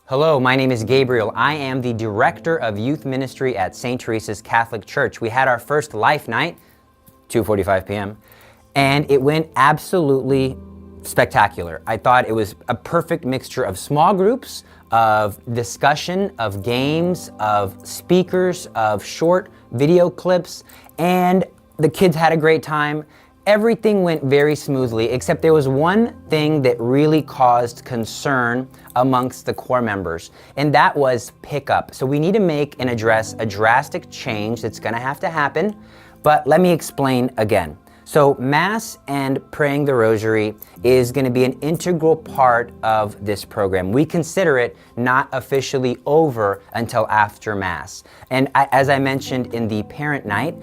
Hello, my name is Gabriel. I am the Director of Youth Ministry at St. Teresa's Catholic Church. We had our first Life Night, 2:45 p.m., and it went absolutely spectacular. I thought it was a perfect mixture of small groups, of discussion, of games, of speakers, of short video clips, and the kids had a great time. Everything went very smoothly, except there was one thing that really caused concern amongst the core members, and that was pickup. So we need to make and address a drastic change that's gonna have to happen, but let me explain again. So Mass and praying the Rosary is gonna be an integral part of this program. We consider it not officially over until after Mass. And as I mentioned in the Parent Night,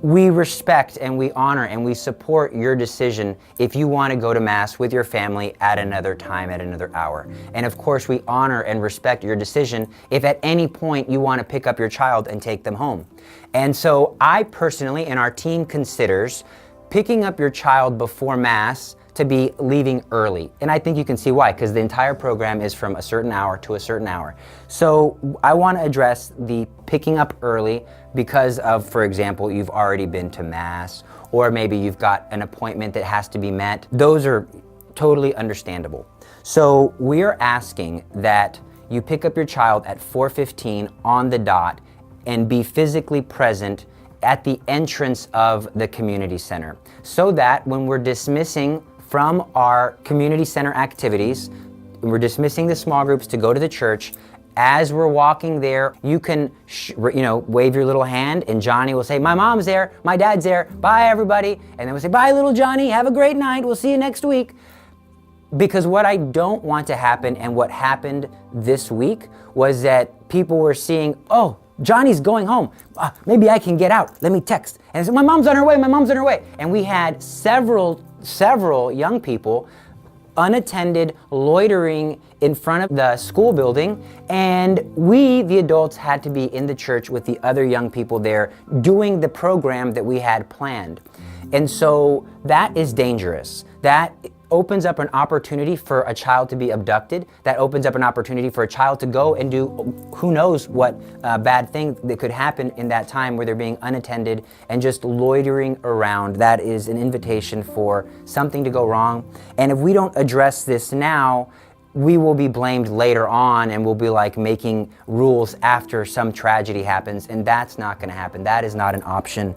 we respect and we honor and we support your decision if you want to go to Mass with your family at another time, at another hour. And of course, we honor and respect your decision if at any point you want to pick up your child and take them home. And so I personally and our team considers picking up your child before Mass to be leaving early. And I think you can see why, because the entire program is from a certain hour to a certain hour. So I want to address the picking up early because of, for example, you've already been to Mass, or maybe you've got an appointment that has to be met. Those are totally understandable. So we're asking that you pick up your child at 4:15 on the dot and be physically present at the entrance of the community center, so that when we're dismissing from our community center activities, we're dismissing the small groups to go to the church. As we're walking there, you can wave your little hand, and Johnny will say, "My mom's there, my dad's there, bye everybody." And then we'll say, "Bye little Johnny, have a great night, we'll see you next week." Because what I don't want to happen, and what happened this week, was that people were seeing, "Oh, Johnny's going home. Maybe I can get out. Let me text." And I said, "My mom's on her way, my mom's on her way." And we had several young people unattended, loitering in front of the school building, and we, the adults, had to be in the church with the other young people there doing the program that we had planned. And so that is dangerous. That opens up an opportunity for a child to be abducted. That opens up an opportunity for a child to go and do who knows what bad thing that could happen in that time where they're being unattended and just loitering around. That is an invitation for something to go wrong. And if we don't address this now, we will be blamed later on, and we'll be like making rules after some tragedy happens, and that's not going to happen. That is not an option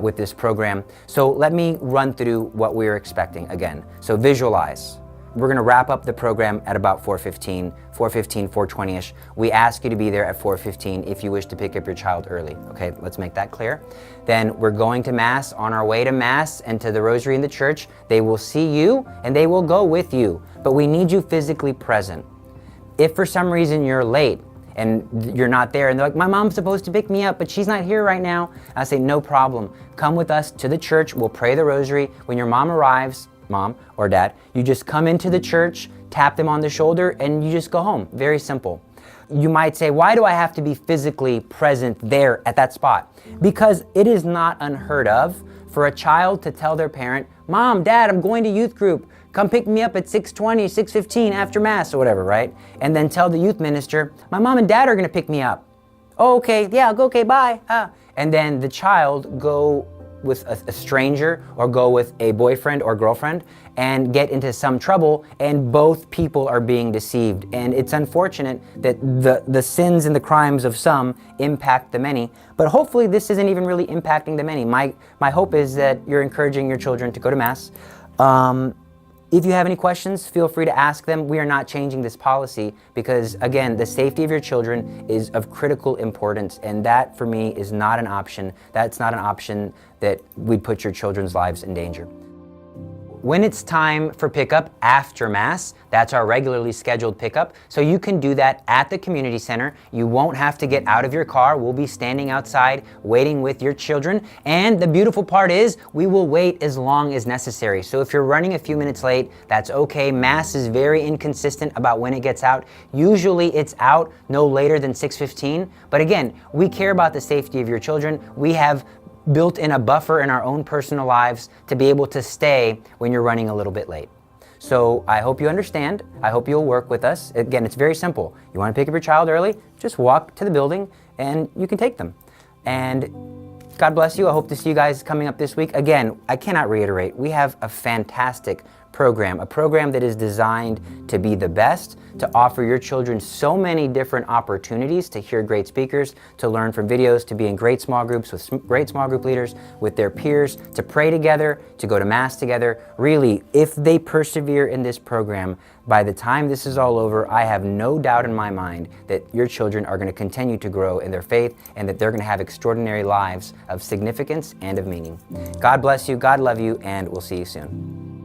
with this program. So let me run through what we're expecting again. So visualize. We're going to wrap up the program at about 4:15, 4:20-ish. We ask you to be there at 4:15 if you wish to pick up your child early. Okay, let's make that clear. Then we're going to Mass. On our way to Mass and to the Rosary in the church, they will see you and they will go with you, but we need you physically present. If for some reason you're late and you're not there, and they're like, "My mom's supposed to pick me up, but she's not here right now," I say, "No problem. Come with us to the church. We'll pray the Rosary. When your mom arrives, mom or dad, you just come into the church, tap them on the shoulder, and you just go home." Very simple. You might say, "Why do I have to be physically present there at that spot?" Because it is not unheard of for a child to tell their parent, "Mom, Dad, I'm going to youth group. Come pick me up at 6:20, 6:15 after Mass," or whatever, right? And then tell the youth minister, "My mom and dad are gonna pick me up." "Oh, okay, yeah, okay, bye." And then the child go with a stranger or go with a boyfriend or girlfriend and get into some trouble, and both people are being deceived. And it's unfortunate that the sins and the crimes of some impact the many, but hopefully this isn't even really impacting the many. My hope is that you're encouraging your children to go to Mass. If you have any questions, feel free to ask them. We are not changing this policy because, again, the safety of your children is of critical importance, and that, for me, is not an option. That's not an option that would put your children's lives in danger. When it's time for pickup after Mass, that's our regularly scheduled pickup. So you can do that at the community center. You won't have to get out of your car. We'll be standing outside waiting with your children. And the beautiful part is we will wait as long as necessary. So if you're running a few minutes late, that's okay. Mass is very inconsistent about when it gets out. Usually it's out no later than 6:15. But again, we care about the safety of your children. We have built in a buffer in our own personal lives to be able to stay when you're running a little bit late. So I hope you understand. I hope you'll work with us. Again, it's very simple. You want to pick up your child early, just walk to the building and you can take them. And God bless you. I hope to see you guys coming up this week. Again, I cannot reiterate, we have a fantastic program, a program that is designed to be the best, to offer your children so many different opportunities to hear great speakers, to learn from videos, to be in great small groups with great small group leaders, with their peers, to pray together, to go to Mass together. Really, if they persevere in this program, by the time this is all over, I have no doubt in my mind that your children are going to continue to grow in their faith and that they're going to have extraordinary lives of significance and of meaning. God bless you, God love you, and we'll see you soon.